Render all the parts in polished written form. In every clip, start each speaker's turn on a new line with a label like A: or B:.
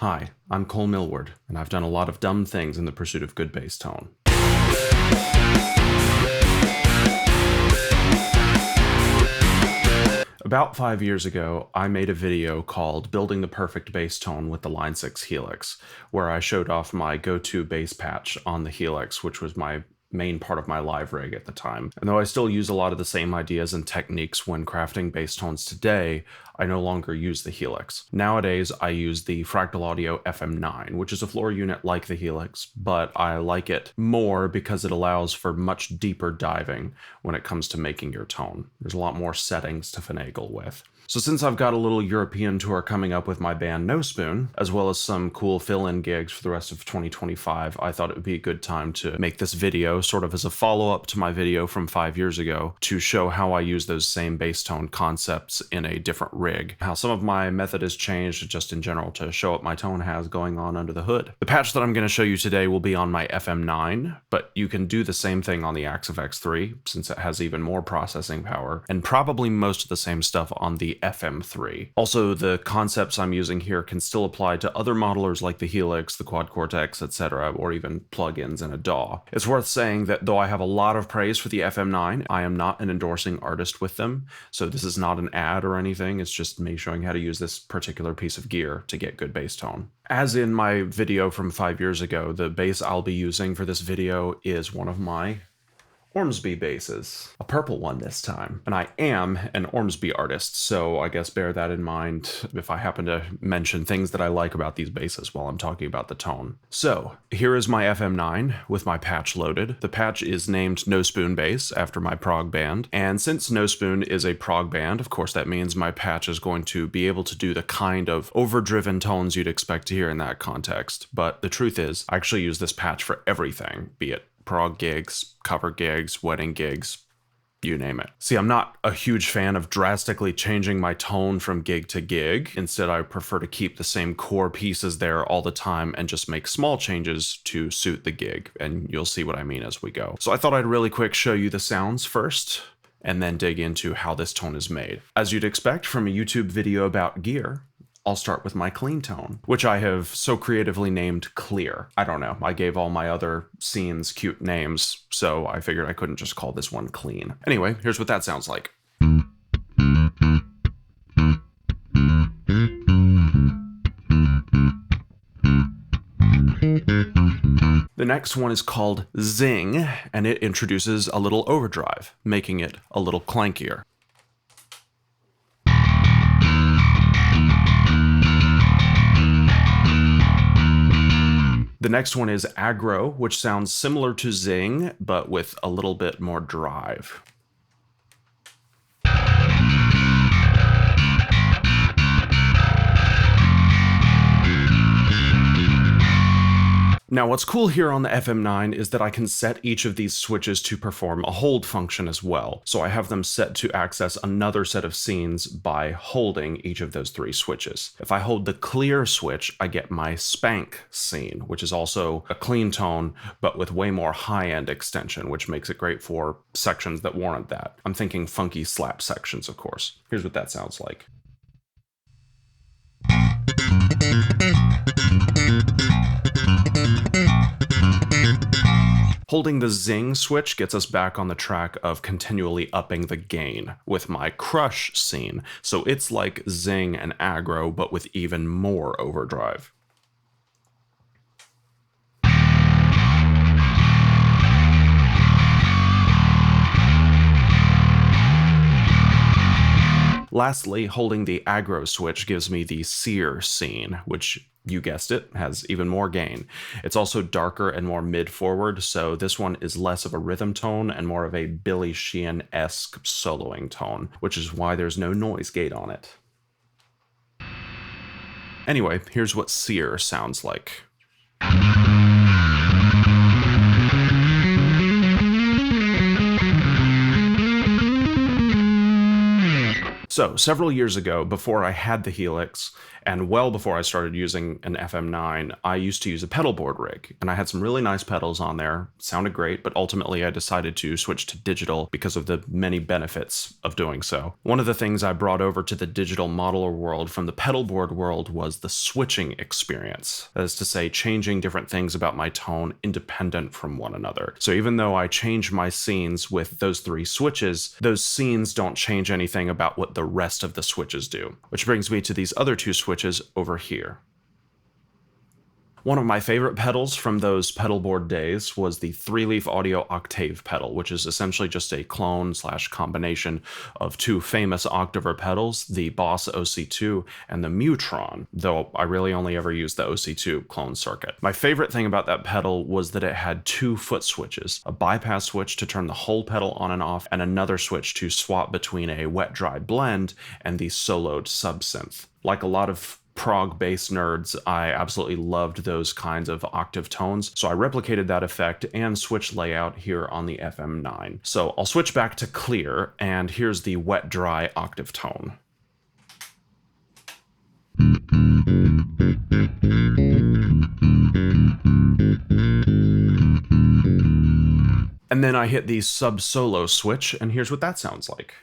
A: Hi, I'm Cole Millward, and I've done a lot of dumb things in the pursuit of good bass tone. About 5 years ago, I made a video called Building the Perfect Bass Tone with the Line 6 Helix, where I showed off my go-to bass patch on the Helix, which was my main part of my live rig at the time. And though I still use a lot of the same ideas and techniques when crafting bass tones today, I no longer use the Helix. Nowadays, I use the Fractal Audio FM9, which is a floor unit like the Helix, but I like it more because it allows for much deeper diving when it comes to making your tone. There's a lot more settings to finagle with. So since I've got a little European tour coming up with my band No Spoon, as well as some cool fill-in gigs for the rest of 2025, I thought it would be a good time to make this video sort of as a follow-up to my video from 5 years ago to show how I use those same bass tone concepts in a different rig. How some of my method has changed just in general to show what my tone has going on under the hood. The patch that I'm going to show you today will be on my FM9, but you can do the same thing on the Axe X3 since it has even more processing power, and probably most of the same stuff on the FM3. Also, the concepts I'm using here can still apply to other modelers like the Helix, the Quad Cortex, etc., or even plugins in a DAW. It's worth saying that though I have a lot of praise for the FM9, I am not an endorsing artist with them, so this is not an ad or anything, it's just me showing how to use this particular piece of gear to get good bass tone. As in my video from 5 years ago, the bass I'll be using for this video is one of my Ormsby basses, a purple one this time. And I am an Ormsby artist, so I guess bear that in mind if I happen to mention things that I like about these basses while I'm talking about the tone. So, here is my FM9 with my patch loaded. The patch is named No Spoon Bass after my prog band, and since No Spoon is a prog band, of course that means my patch is going to be able to do the kind of overdriven tones you'd expect to hear in that context. But the truth is, I actually use this patch for everything, be it prog gigs, cover gigs, wedding gigs, you name it. See, I'm not a huge fan of drastically changing my tone from gig to gig. Instead, I prefer to keep the same core pieces there all the time and just make small changes to suit the gig, and you'll see what I mean as we go. So I thought I'd really quick show you the sounds first, and then dig into how this tone is made. As you'd expect from a YouTube video about gear, I'll start with my clean tone, which I have so creatively named Clear. I don't know, I gave all my other scenes cute names, so I figured I couldn't just call this one Clean. Anyway, here's what that sounds like. The next one is called Zing, and it introduces a little overdrive, making it a little clankier. The next one is Aggro, which sounds similar to Zing, but with a little bit more drive. Now what's cool here on the FM9 is that I can set each of these switches to perform a hold function as well. So I have them set to access another set of scenes by holding each of those three switches. If I hold the clear switch, I get my Spank scene, which is also a clean tone, but with way more high-end extension, which makes it great for sections that warrant that. I'm thinking funky slap sections, of course. Here's what that sounds like. Holding the Zing switch gets us back on the track of continually upping the gain with my Crush scene, so it's like Zing and Aggro, but with even more overdrive. Lastly, holding the Aggro switch gives me the Sear scene, which, you guessed it, has even more gain. It's also darker and more mid-forward, so this one is less of a rhythm tone and more of a Billy Sheehan-esque soloing tone, which is why there's no noise gate on it. Anyway, here's what Sear sounds like. So several years ago, before I had the Helix, and well before I started using an FM9, I used to use a pedal board rig, and I had some really nice pedals on there. Sounded great, but ultimately I decided to switch to digital because of the many benefits of doing so. One of the things I brought over to the digital modeler world from the pedal board world was the switching experience. That is to say, changing different things about my tone independent from one another. So even though I change my scenes with those 3 switches, those scenes don't change anything about what the rest of the switches do. Which brings me to these other 2 switches over here. One of my favorite pedals from those pedal board days was the 3-leaf audio octave pedal, which is essentially just a clone/combination of 2 famous Octaver pedals, the Boss OC2 and the Mutron, though I really only ever used the OC2 clone circuit. My favorite thing about that pedal was that it had 2 foot switches, a bypass switch to turn the whole pedal on and off, and another switch to swap between a wet-dry blend and the soloed subsynth. Like a lot of prog bass nerds, I absolutely loved those kinds of octave tones, so I replicated that effect and switch layout here on the FM9. So I'll switch back to clear, and here's the wet-dry octave tone. And then I hit the sub-solo switch, and here's what that sounds like.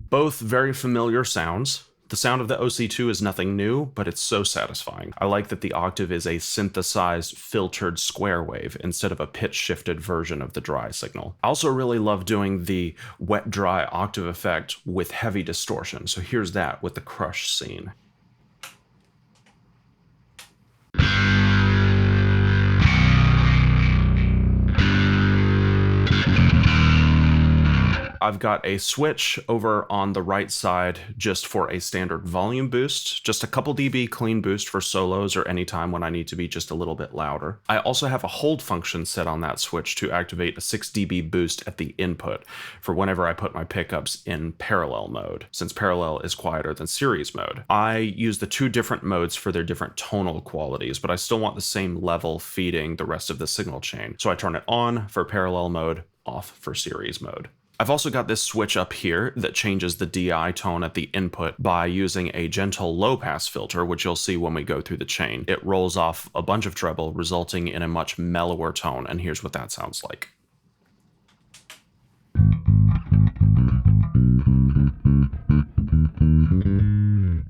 A: Both very familiar sounds. The sound of the OC2 is nothing new, but it's so satisfying. I like that the octave is a synthesized, filtered square wave instead of a pitch-shifted version of the dry signal. I also really love doing the wet-dry octave effect with heavy distortion, so here's that with the crush scene. I've got a switch over on the right side just for a standard volume boost, just a couple dB clean boost for solos or any time when I need to be just a little bit louder. I also have a hold function set on that switch to activate a 6 dB boost at the input for whenever I put my pickups in parallel mode, since parallel is quieter than series mode. I use the 2 different modes for their different tonal qualities, but I still want the same level feeding the rest of the signal chain. So I turn it on for parallel mode, off for series mode. I've also got this switch up here that changes the DI tone at the input by using a gentle low-pass filter, which you'll see when we go through the chain. It rolls off a bunch of treble, resulting in a much mellower tone, and here's what that sounds like.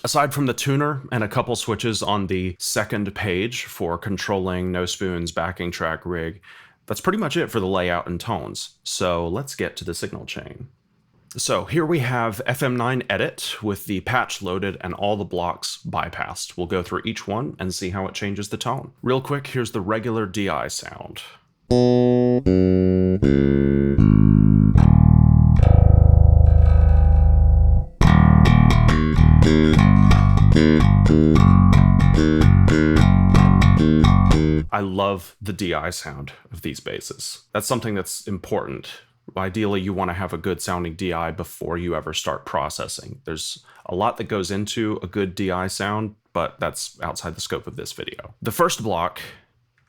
A: Aside from the tuner and a couple switches on the second page for controlling No Spoon's backing track rig, that's pretty much it for the layout and tones, so let's get to the signal chain. So here we have FM9 edit with the patch loaded and all the blocks bypassed. We'll go through each one and see how it changes the tone. Real quick, here's the regular DI sound. I love the DI sound of these basses. That's something that's important. Ideally, you want to have a good sounding DI before you ever start processing. There's a lot that goes into a good DI sound, but that's outside the scope of this video. The first block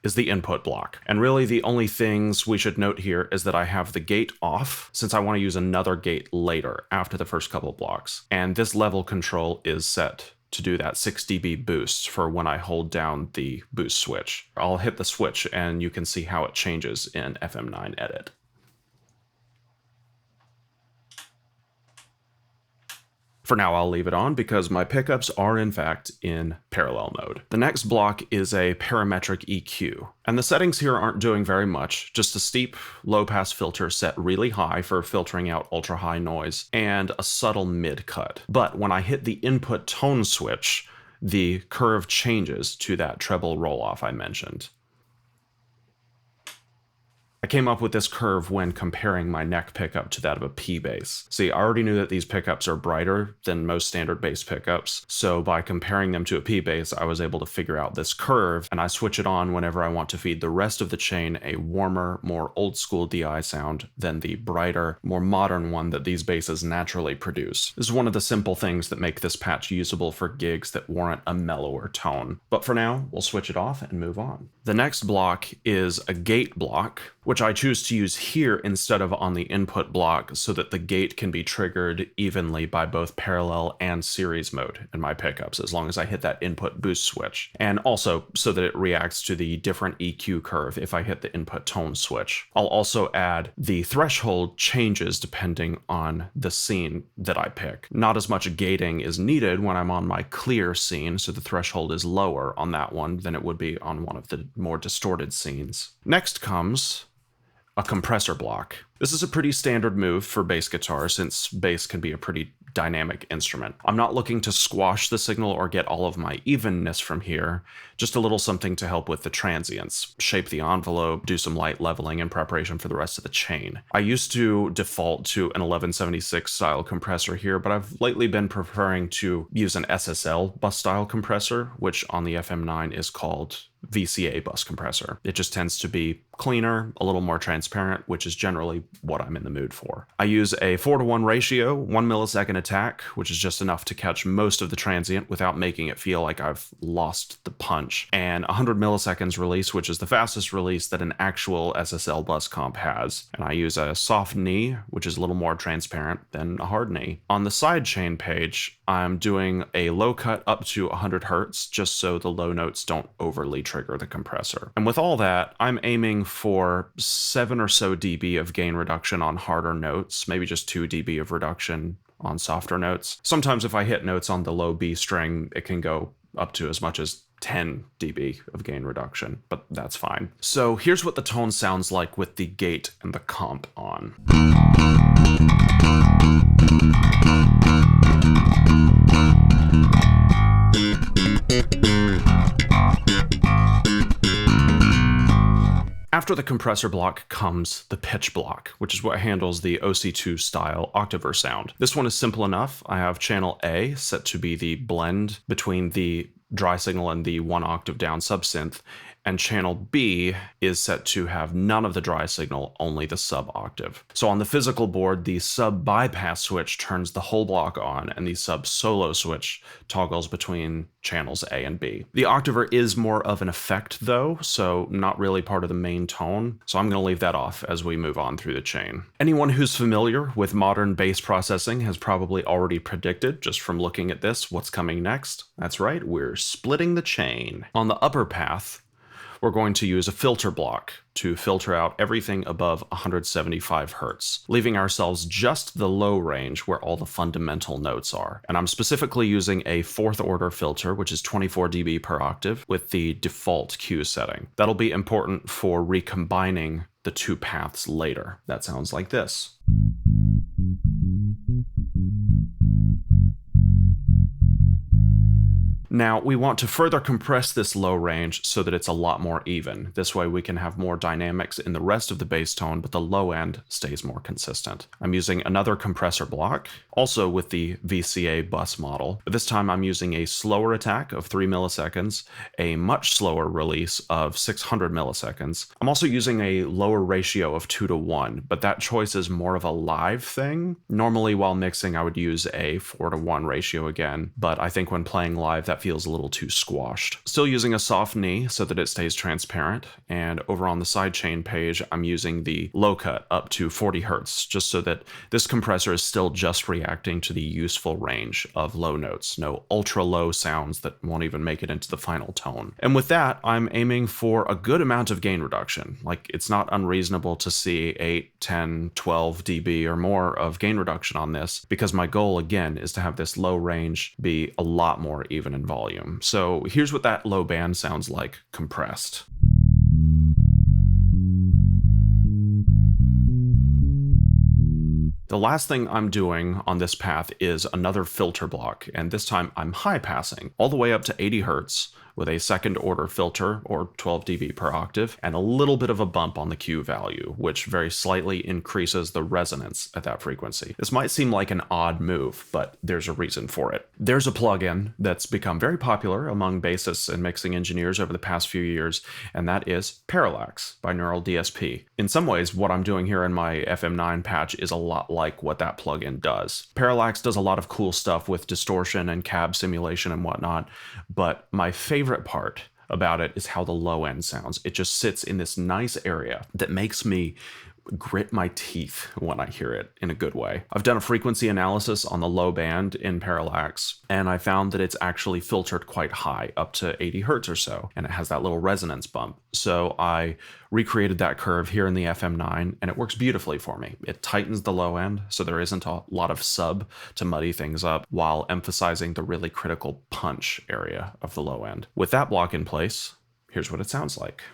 A: is the input block. And really the only things we should note here is that I have the gate off, since I want to use another gate later after the first couple blocks. And this level control is set to do that 6 dB boost for when I hold down the boost switch. I'll hit the switch and you can see how it changes in FM9 edit. For now, I'll leave it on because my pickups are in fact in parallel mode. The next block is a parametric EQ, and the settings here aren't doing very much, just a steep low-pass filter set really high for filtering out ultra-high noise, and a subtle mid-cut. But when I hit the input tone switch, the curve changes to that treble roll-off I mentioned. I came up with this curve when comparing my neck pickup to that of a P bass. See, I already knew that these pickups are brighter than most standard bass pickups, so by comparing them to a P bass, I was able to figure out this curve, and I switch it on whenever I want to feed the rest of the chain a warmer, more old school DI sound than the brighter, more modern one that these basses naturally produce. This is one of the simple things that make this patch usable for gigs that warrant a mellower tone. But for now, we'll switch it off and move on. The next block is a gate block, which I choose to use here instead of on the input block so that the gate can be triggered evenly by both parallel and series mode in my pickups, as long as I hit that input boost switch. And also so that it reacts to the different EQ curve if I hit the input tone switch. I'll also add the threshold changes depending on the scene that I pick. Not as much gating is needed when I'm on my clear scene, so the threshold is lower on that one than it would be on one of the more distorted scenes. Next comes a compressor block. This is a pretty standard move for bass guitar since bass can be a pretty dynamic instrument. I'm not looking to squash the signal or get all of my evenness from here, just a little something to help with the transients, shape the envelope, do some light leveling in preparation for the rest of the chain. I used to default to an 1176 style compressor here, but I've lately been preferring to use an SSL bus style compressor, which on the FM9 is called VCA bus compressor. It just tends to be cleaner, a little more transparent, which is generally what I'm in the mood for. I use a 4:1 ratio, 1 millisecond attack, which is just enough to catch most of the transient without making it feel like I've lost the punch, and 100 milliseconds release, which is the fastest release that an actual SSL bus comp has. And I use a soft knee, which is a little more transparent than a hard knee. On the sidechain page, I'm doing a low cut up to 100 Hertz, just so the low notes don't overly trigger the compressor. And with all that, I'm aiming for 7 or so dB of gain reduction on harder notes, maybe just 2 dB of reduction on softer notes. Sometimes if I hit notes on the low B string, it can go up to as much as 10 dB of gain reduction, but that's fine. So here's what the tone sounds like with the gate and the comp on. After the compressor block comes the pitch block, which is what handles the OC2 style Octaver sound. This one is simple enough. I have channel A set to be the blend between the dry signal and the 1 octave down subsynth, and channel B is set to have none of the dry signal, only the sub octave. So on the physical board, the sub bypass switch turns the whole block on, and the sub solo switch toggles between channels A and B. The Octaver is more of an effect though, so not really part of the main tone, so I'm going to leave that off as we move on through the chain. Anyone who's familiar with modern bass processing has probably already predicted, just from looking at this, what's coming next. That's right, we're splitting the chain. On the upper path, we're going to use a filter block to filter out everything above 175 Hertz, leaving ourselves just the low range where all the fundamental notes are. And I'm specifically using a 4th order filter, which is 24 dB per octave, with the default Q setting. That'll be important for recombining the two paths later. That sounds like this. Now, we want to further compress this low range so that it's a lot more even. This way we can have more dynamics in the rest of the bass tone, but the low end stays more consistent. I'm using another compressor block, also with the VCA bus model. But this time I'm using a slower attack of 3 milliseconds, a much slower release of 600 milliseconds. I'm also using a lower ratio of 2:1, but that choice is more of a live thing. Normally while mixing I would use a 4:1 ratio again, but I think when playing live that feels a little too squashed. Still using a soft knee so that it stays transparent, and over on the sidechain page I'm using the low cut up to 40 Hertz, just so that this compressor is still just reacting to the useful range of low notes, no ultra low sounds that won't even make it into the final tone. And with that, I'm aiming for a good amount of gain reduction. Like, it's not unreasonable to see 8, 10, 12 dB or more of gain reduction on this, because my goal again is to have this low range be a lot more even in volume. So here's what that low band sounds like compressed. The last thing I'm doing on this path is another filter block, and this time I'm high passing all the way up to 80 Hertz with a second order filter, or 12 dB per octave, and a little bit of a bump on the Q value, which very slightly increases the resonance at that frequency. This might seem like an odd move, but there's a reason for it. There's a plugin that's become very popular among bassists and mixing engineers over the past few years, and that is Parallax by Neural DSP. In some ways, what I'm doing here in my FM9 patch is a lot like what that plugin does. Parallax does a lot of cool stuff with distortion and cab simulation and whatnot, but my favorite part about it is how the low end sounds. It just sits in this nice area that makes me grit my teeth when I hear it in a good way. I've done a frequency analysis on the low band in Parallax, and I found that it's actually filtered quite high, up to 80 hertz or so, and it has that little resonance bump. So I recreated that curve here in the FM9, and it works beautifully for me. It tightens the low end, so there isn't a lot of sub to muddy things up, while emphasizing the really critical punch area of the low end. With that block in place, here's what it sounds like.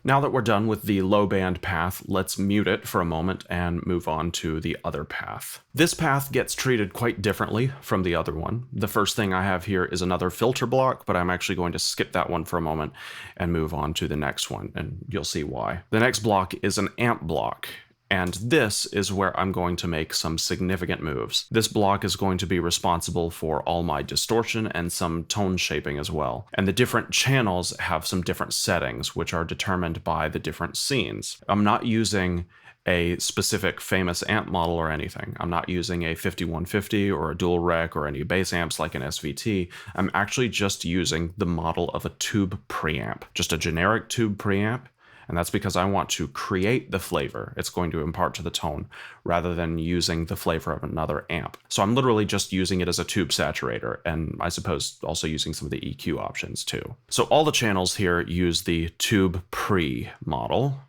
A: Now that we're done with the low band path, let's mute it for a moment and move on to the other path. This path gets treated quite differently from the other one. The first thing I have here is another filter block, but I'm actually going to skip that one for a moment and move on to the next one, and you'll see why. The next block is an amp block. And this is where I'm going to make some significant moves. This block is going to be responsible for all my distortion and some tone shaping as well. And the different channels have some different settings, which are determined by the different scenes. I'm not using a specific famous amp model or anything. I'm not using a 5150 or a dual rec or any bass amps like an SVT. I'm actually just using the model of a tube preamp, just a generic tube preamp. And that's because I want to create the flavor it's going to impart to the tone rather than using the flavor of another amp. So I'm literally just using it as a tube saturator, and I suppose also using some of the EQ options too. So all the channels here use the tube pre model,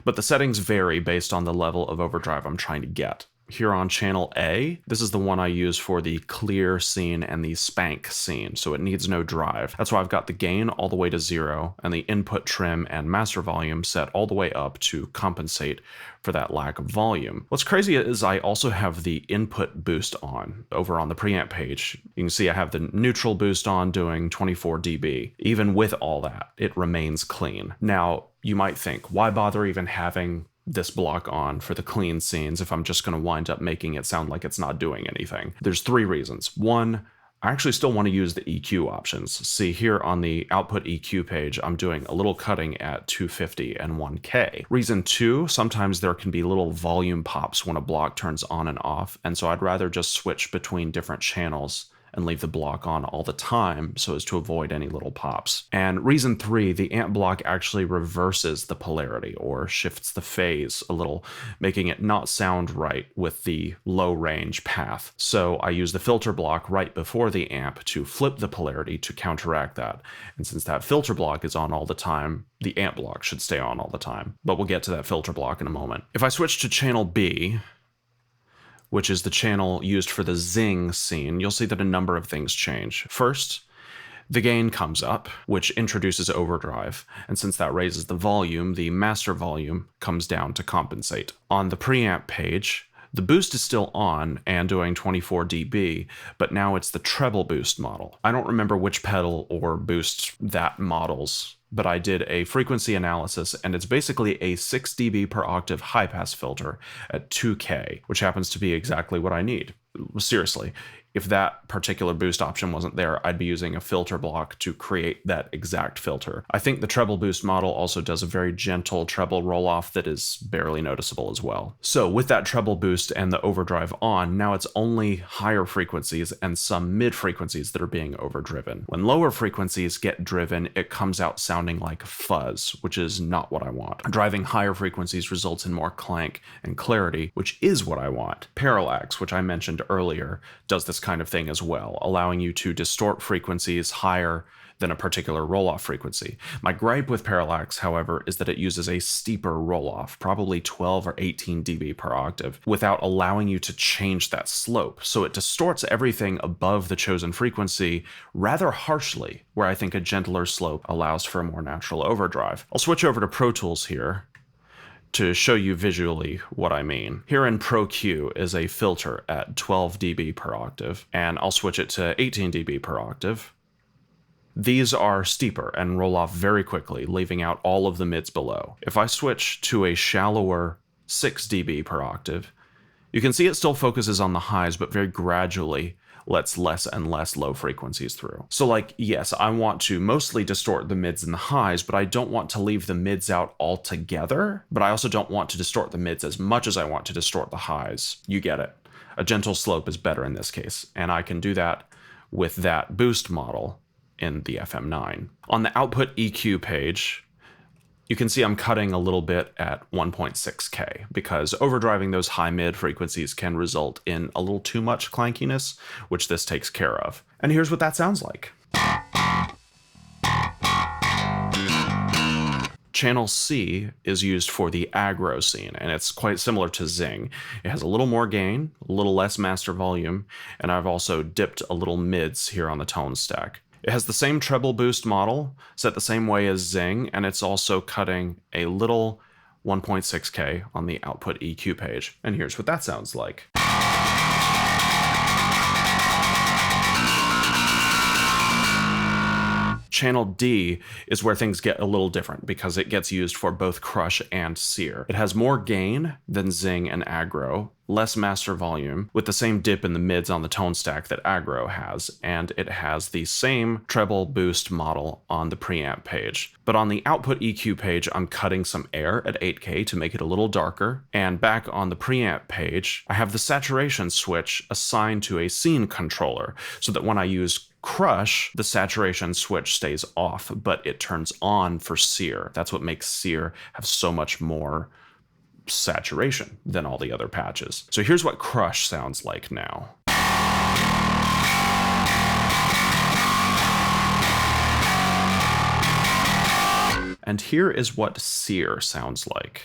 A: but the settings vary based on the level of overdrive I'm trying to get. Here on channel A, this is the one I use for the clear scene and the spank scene, so it needs no drive. That's why I've got the gain all the way to 0 and the input trim and master volume set all the way up to compensate for that lack of volume. What's crazy is I also have the input boost on over on the preamp page. You can see I have the neutral boost on doing 24 dB. Even with all that, it remains clean. Now, you might think, why bother even having this block on for the clean scenes if I'm just going to wind up making it sound like it's not doing anything? There's 3 reasons. One, I actually still want to use the EQ options. See, here on the output EQ page, I'm doing a little cutting at 250 and 1K. Reason 2, sometimes there can be little volume pops when a block turns on and off, and so I'd rather just switch between different channels and leave the block on all the time so as to avoid any little pops. And reason 3, the amp block actually reverses the polarity or shifts the phase a little, making it not sound right with the low range path. So I use the filter block right before the amp to flip the polarity to counteract that. And since that filter block is on all the time, the amp block should stay on all the time. But we'll get to that filter block in a moment. If I switch to channel B, which is the channel used for the Zing scene, you'll see that a number of things change. First, the gain comes up, which introduces overdrive, and since that raises the volume, the master volume comes down to compensate. On the preamp page, the boost is still on and doing 24 dB, but now it's the treble boost model. I don't remember which pedal or boost that models, but I did a frequency analysis, and it's basically a 6 dB per octave high-pass filter at 2K, which happens to be exactly what I need. Seriously, if that particular boost option wasn't there, I'd be using a filter block to create that exact filter. I think the treble boost model also does a very gentle treble roll-off that is barely noticeable as well. So with that treble boost and the overdrive on, now it's only higher frequencies and some mid frequencies that are being overdriven. When lower frequencies get driven, it comes out sounding like fuzz, which is not what I want. Driving higher frequencies results in more clank and clarity, which is what I want. Parallax, which I mentioned earlier, does this kind of thing as well, allowing you to distort frequencies higher than a particular roll-off frequency. My gripe with Parallax, however, is that it uses a steeper roll-off, probably 12 or 18 dB per octave, without allowing you to change that slope. So it distorts everything above the chosen frequency rather harshly, where I think a gentler slope allows for a more natural overdrive. I'll switch over to Pro Tools here to show you visually what I mean. Here in Pro Q is a filter at 12 dB per octave, and I'll switch it to 18 dB per octave. These are steeper and roll off very quickly, leaving out all of the mids below. If I switch to a shallower 6 dB per octave, you can see it still focuses on the highs, but very gradually lets less and less low frequencies through. So like, yes, I want to mostly distort the mids and the highs, but I don't want to leave the mids out altogether, but I also don't want to distort the mids as much as I want to distort the highs. You get it. A gentle slope is better in this case, and I can do that with that boost model in the FM9. On the output EQ page, you can see I'm cutting a little bit at 1.6K because overdriving those high mid frequencies can result in a little too much clankiness, which this takes care of. And here's what that sounds like. Channel C is used for the aggro scene, and it's quite similar to Zing. It has a little more gain, a little less master volume, and I've also dipped a little mids here on the tone stack. It has the same treble boost model, set the same way as Zing, and it's also cutting a little 1.6K on the output EQ page. And here's what that sounds like. Channel D is where things get a little different because it gets used for both crush and sear. It has more gain than Zing and aggro, less master volume, with the same dip in the mids on the tone stack that aggro has, and it has the same treble boost model on the preamp page. But on the output EQ page, I'm cutting some air at 8K to make it a little darker, and back on the preamp page, I have the saturation switch assigned to a scene controller, so that when I use crush, the saturation switch stays off, but it turns on for sear. That's what makes sear have so much more saturation than all the other patches. So here's what crush sounds like now. And here is what sear sounds like.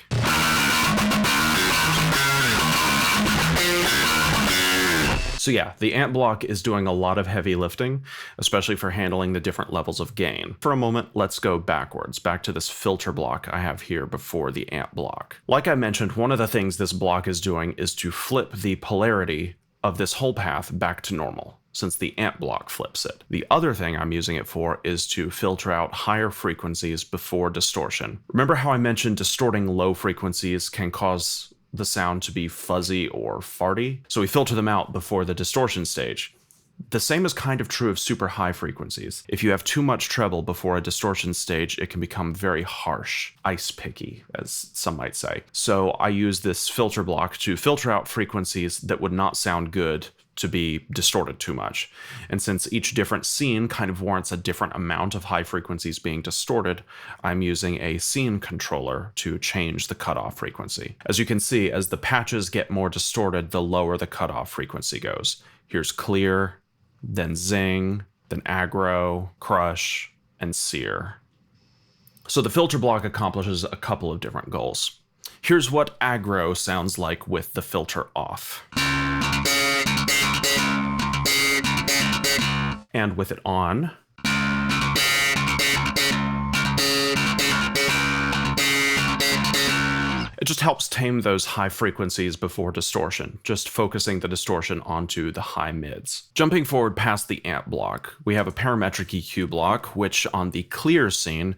A: So yeah, the amp block is doing a lot of heavy lifting, especially for handling the different levels of gain. For a moment, let's go backwards, back to this filter block I have here before the amp block. Like I mentioned, one of the things this block is doing is to flip the polarity of this whole path back to normal, since the amp block flips it. The other thing I'm using it for is to filter out higher frequencies before distortion. Remember how I mentioned distorting low frequencies can cause the sound to be fuzzy or farty? So we filter them out before the distortion stage. The same is kind of true of super high frequencies. If you have too much treble before a distortion stage, it can become very harsh, ice picky, as some might say. So I use this filter block to filter out frequencies that would not sound good to be distorted too much. And since each different scene kind of warrants a different amount of high frequencies being distorted, I'm using a scene controller to change the cutoff frequency. As you can see, as the patches get more distorted, the lower the cutoff frequency goes. Here's clear, then Zing, then aggro, crush, and sear. So the filter block accomplishes a couple of different goals. Here's what aggro sounds like with the filter off. And with it on, it just helps tame those high frequencies before distortion, just focusing the distortion onto the high mids. Jumping forward past the amp block, we have a parametric EQ block, which on the clear scene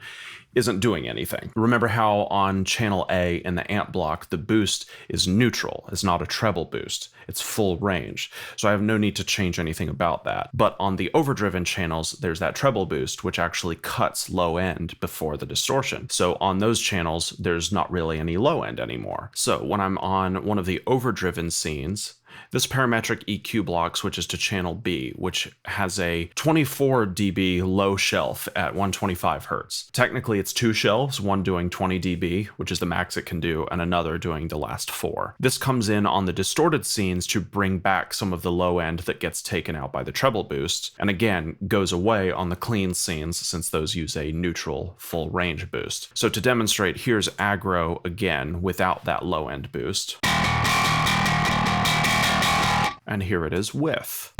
A: isn't doing anything. Remember how on channel A in the amp block, the boost is neutral. It's not a treble boost. It's full range. So I have no need to change anything about that. But on the overdriven channels, there's that treble boost, which actually cuts low end before the distortion. So on those channels, there's not really any low end anymore. So when I'm on one of the overdriven scenes, this parametric EQ block switches to channel B, which has a 24 dB low shelf at 125 Hz. Technically, it's two shelves, one doing 20 dB, which is the max it can do, and another doing the last 4. This comes in on the distorted scenes to bring back some of the low end that gets taken out by the treble boost, and again, goes away on the clean scenes since those use a neutral full range boost. So to demonstrate, here's aggro again without that low end boost. And here it is with.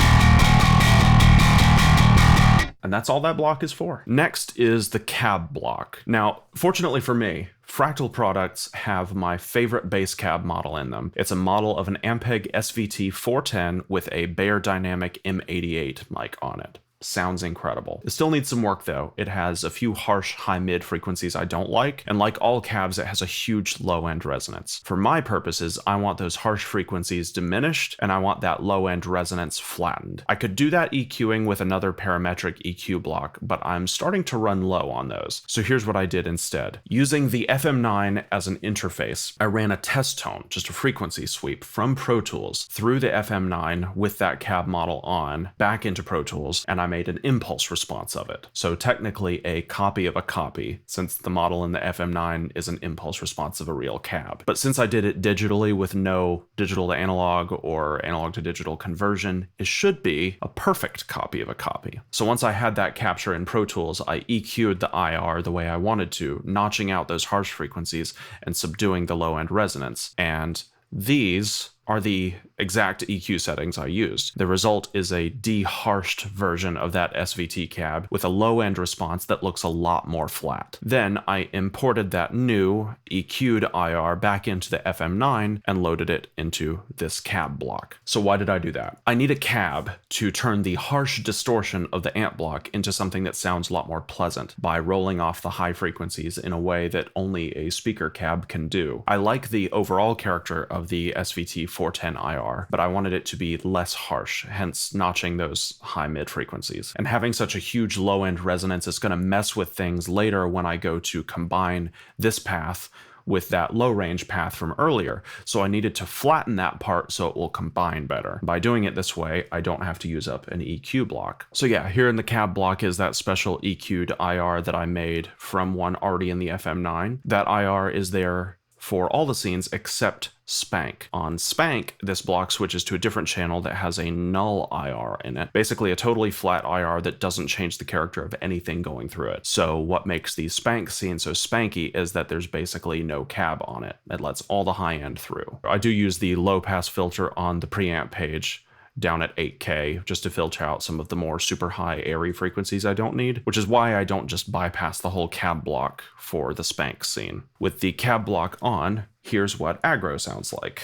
A: And that's all that block is for. Next is the cab block. Now, fortunately for me, Fractal products have my favorite bass cab model in them. It's a model of an Ampeg SVT 410 with a Bayer Dynamic M88 mic on it. Sounds incredible. It still needs some work though. It has a few harsh high-mid frequencies I don't like, and like all cabs, it has a huge low-end resonance. For my purposes, I want those harsh frequencies diminished, and I want that low-end resonance flattened. I could do that EQing with another parametric EQ block, but I'm starting to run low on those. So here's what I did instead. Using the FM9 as an interface, I ran a test tone, just a frequency sweep, from Pro Tools through the FM9 with that cab model on, back into Pro Tools, and I made an impulse response of it. So technically a copy of a copy, since the model in the FM9 is an impulse response of a real cab. But since I did it digitally with no digital to analog or analog to digital conversion, it should be a perfect copy of a copy. So once I had that capture in Pro Tools, I EQ'd the IR the way I wanted to, notching out those harsh frequencies and subduing the low-end resonance. And these are the exact EQ settings I used. The result is a de-harshed version of that SVT cab with a low-end response that looks a lot more flat. Then I imported that new EQ'd IR back into the FM9 and loaded it into this cab block. So why did I do that? I need a cab to turn the harsh distortion of the amp block into something that sounds a lot more pleasant by rolling off the high frequencies in a way that only a speaker cab can do. I like the overall character of the SVT 410 IR, but I wanted it to be less harsh, hence notching those high mid frequencies. And having such a huge low end resonance is going to mess with things later when I go to combine this path with that low range path from earlier. So I needed to flatten that part so it will combine better. By doing it this way, I don't have to use up an EQ block. So yeah, here in the cab block is that special EQ'd IR that I made from one already in the FM9. That IR is there for all the scenes except Spank. On Spank, this block switches to a different channel that has a null IR in it. Basically a totally flat IR that doesn't change the character of anything going through it. So what makes the Spank scene so spanky is that there's basically no cab on it. It lets all the high end through. I do use the low pass filter on the preamp page down at 8K just to filter out some of the more super high airy frequencies I don't need, which is why I don't just bypass the whole cab block for the Spank scene. With the cab block on, here's what Aggro sounds like.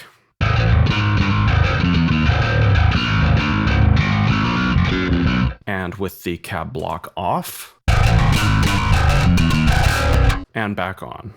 A: And with the cab block off, and back on.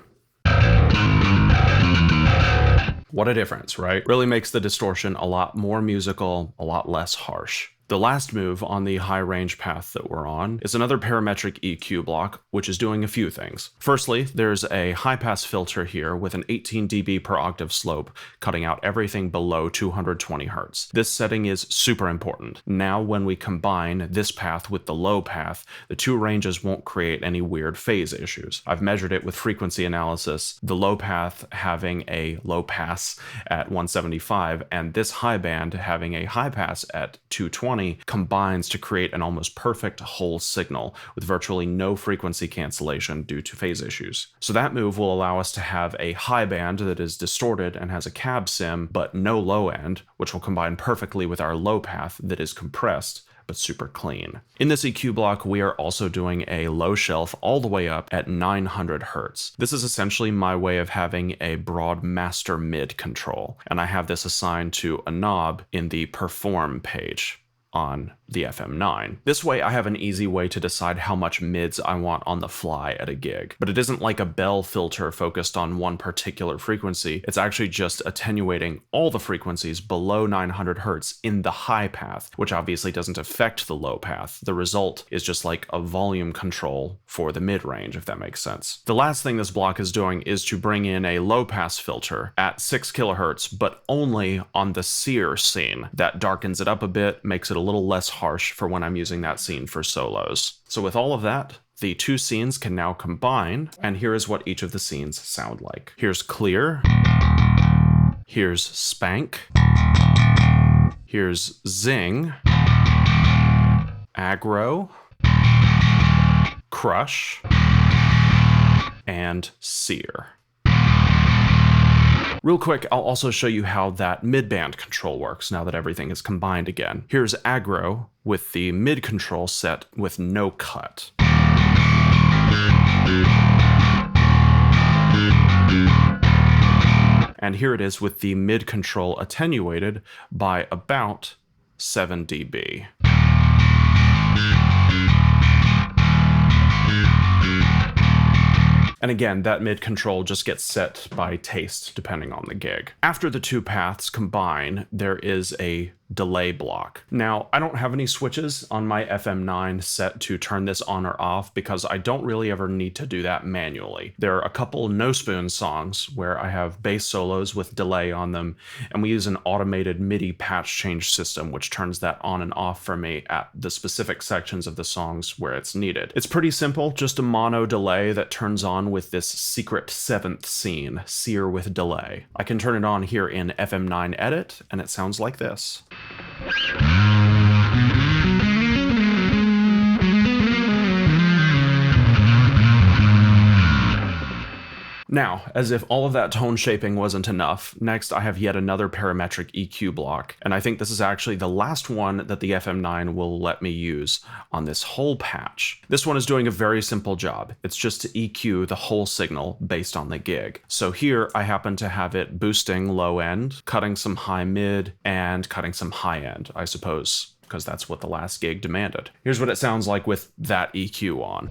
A: What a difference, right? Really makes the distortion a lot more musical, a lot less harsh. The last move on the high range path that we're on is another parametric EQ block, which is doing a few things. Firstly, there's a high pass filter here with an 18 dB per octave slope, cutting out everything below 220 Hz. This setting is super important. Now, when we combine this path with the low path, the two ranges won't create any weird phase issues. I've measured it with frequency analysis, the low path having a low pass at 175, and this high band having a high pass at 220 combines to create an almost perfect whole signal with virtually no frequency cancellation due to phase issues. So that move will allow us to have a high band that is distorted and has a cab sim, but no low end, which will combine perfectly with our low path that is compressed but super clean. In this EQ block, we are also doing a low shelf all the way up at 900 Hz. This is essentially my way of having a broad master mid control, and I have this assigned to a knob in the perform page on the FM9. This way I have an easy way to decide how much mids I want on the fly at a gig. But it isn't like a bell filter focused on one particular frequency. It's actually just attenuating all the frequencies below 900 Hz in the high path, which obviously doesn't affect the low path. The result is just like a volume control for the mid range, if that makes sense. The last thing this block is doing is to bring in a low pass filter at 6 kHz, but only on the Sear scene. That darkens it up a bit, makes it a little less harsh for when I'm using that scene for solos. So with all of that, the two scenes can now combine, and here is what each of the scenes sound like. Here's clear, here's Spank, here's Zing, Aggro, Crush, and Sear. Real quick, I'll also show you how that mid-band control works now that everything is combined again. Here's Aggro with the mid control set with no cut. And here it is with the mid control attenuated by about 7 dB. And again, that mid control just gets set by taste depending on the gig. After the two paths combine, there is a delay block. Now, I don't have any switches on my FM9 set to turn this on or off because I don't really ever need to do that manually. There are a couple no spoon songs where I have bass solos with delay on them, and we use an automated MIDI patch change system which turns that on and off for me at the specific sections of the songs where it's needed. It's pretty simple, just a mono delay that turns on with this secret 7th scene, Sear with delay. I can turn it on here in FM9 Edit, and it sounds like this. Now, as if all of that tone shaping wasn't enough, next I have yet another parametric EQ block, and I think this is actually the last one that the FM9 will let me use on this whole patch. This one is doing a very simple job. It's just to EQ the whole signal based on the gig. So here I happen to have it boosting low end, cutting some high mid, and cutting some high end, I suppose, because that's what the last gig demanded. Here's what it sounds like with that EQ on.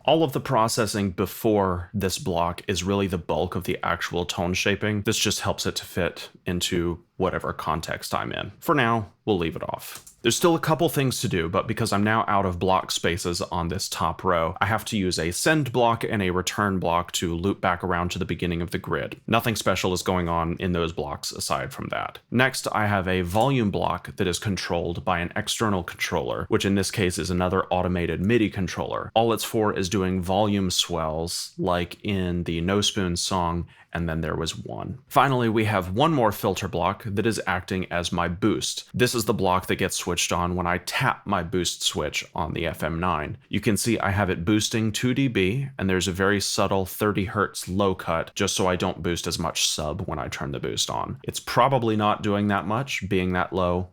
A: All of the processing before this block is really the bulk of the actual tone shaping. This just helps it to fit into whatever context I'm in. For now, we'll leave it off. There's still a couple things to do, but because I'm now out of block spaces on this top row, I have to use a send block and a return block to loop back around to the beginning of the grid. Nothing special is going on in those blocks aside from that. Next, I have a volume block that is controlled by an external controller, which in this case is another automated MIDI controller. All it's for is doing volume swells, like in the No Spoon song, and then there was one. Finally, we have one more filter block that is acting as my boost. This is the block that gets switched on when I tap my boost switch on the FM9. You can see I have it boosting 2 dB, and there's a very subtle 30 Hertz low cut, just so I don't boost as much sub when I turn the boost on. It's probably not doing that much, being that low.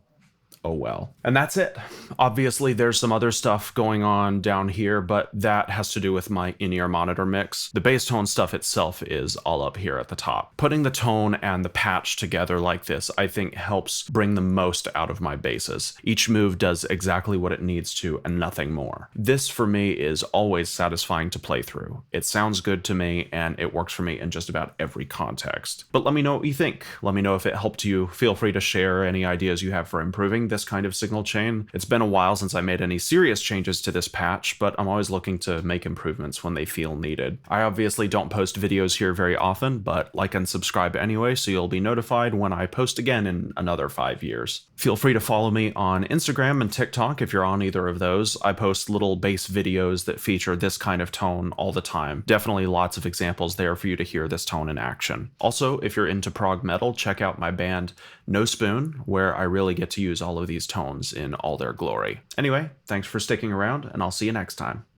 A: Oh well. And that's it. Obviously, there's some other stuff going on down here, but that has to do with my in-ear monitor mix. The bass tone stuff itself is all up here at the top. Putting the tone and the patch together like this, I think helps bring the most out of my basses. Each move does exactly what it needs to and nothing more. This, for me, is always satisfying to play through. It sounds good to me, and it works for me in just about every context. But let me know what you think. Let me know if it helped you. Feel free to share any ideas you have for improving this kind of signal chain. It's been a while since I made any serious changes to this patch, but I'm always looking to make improvements when they feel needed. I obviously don't post videos here very often, but like and subscribe anyway so you'll be notified when I post again in another 5 years. Feel free to follow me on Instagram and TikTok if you're on either of those. I post little bass videos that feature this kind of tone all the time. Definitely lots of examples there for you to hear this tone in action. Also, if you're into prog metal, check out my band No Spoon, where I really get to use all of these tones in all their glory. Anyway, thanks for sticking around, and I'll see you next time.